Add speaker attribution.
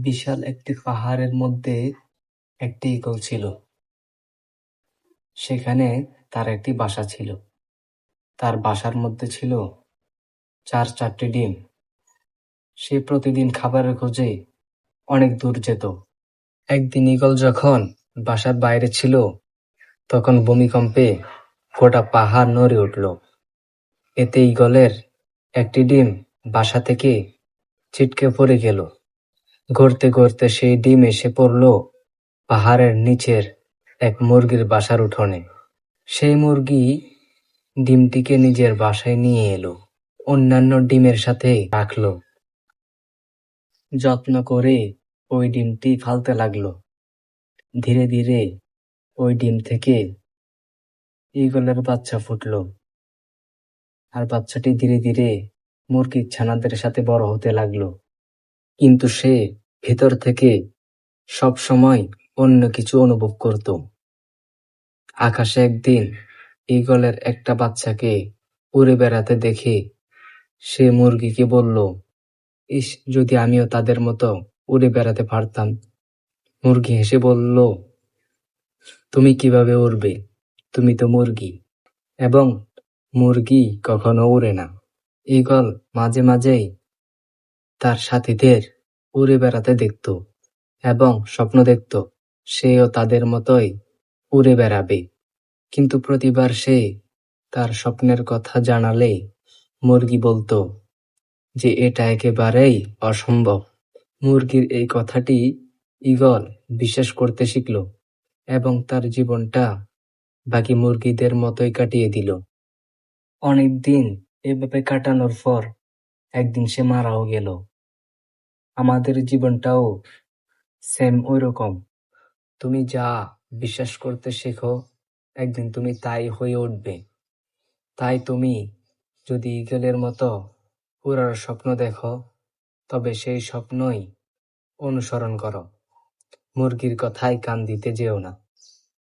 Speaker 1: বিশাল একটি পাহাড়ের মধ্যে একটি ঈগল ছিল। সেখানে তার একটি বাসা ছিল। তার বাসার মধ্যে ছিল 4টি ডিম। সে প্রতিদিন খাবারের খোঁজে অনেক দূর যেত। একদিন ঈগল যখন বাসার বাইরে ছিল, তখন ভূমিকম্পে গোটা পাহাড় নড়ে উঠল। এতে ঈগলের একটি ডিম বাসা থেকে ছিটকে পড়ে গেল। গড়তে গড়তে সেই ডিম এসে পড়ল পাহাড়ের নিচের এক মুরগির বাসার উঠোনে। সেই মুরগি ডিমটিকে নিজের বাসায় নিয়ে এলো, অন্যান্য ডিমের সাথে রাখলো। যত্ন করে ওই ডিমটি ফালতে লাগলো। ধীরে ধীরে ওই ডিম থেকে ঈগলের বাচ্চা ফুটলো, আর বাচ্চাটি ধীরে ধীরে মুরগির ছানাদের সাথে বড় হতে লাগলো। কিন্তু সে ভেতর থেকে সব সময় অন্য কিছু অনুভব করত। আকাশে একদিন ঈগলের একটা বাচ্চাকে উড়ে বেড়াতে দেখে সে মুরগিকে বলল, ইস, যদি আমিও তাদের মতো উড়ে বেড়াতে পারতাম। মুরগি হেসে বলল, তুমি কিভাবে উড়বে? তুমি তো মুরগি, এবং মুরগি কখনো উড়ে না। ঈগল মাঝে মাঝেই তার সাথীদের উড়ে বেড়াতে দেখত এবং স্বপ্ন দেখত সেও তাদের মতোই উড়ে বেড়াবে। কিন্তু প্রতিবার সে তার স্বপ্নের কথা জানালে মুরগি বলতো যে এটা একেবারেই অসম্ভব। মুরগির এই কথাটি ঈগল বিশ্বাস করতে শিখল এবং তার জীবনটা বাকি মুরগিদের মতোই কাটিয়ে দিল। অনেকদিন এভাবে কাটানোর পর একদিন সে মারাও গেল। আমাদের জীবনটাও সেম ওইরকম। তুমি যা বিশ্বাস করতে শেখো, একদিন তুমি তাই হয়ে উঠবে। তাই তুমি যদি ঈগলের মতো উড়ার স্বপ্ন দেখো, তবে সেই স্বপ্নই অনুসরণ করো। মুরগির কথায় কান দিতে যেও না।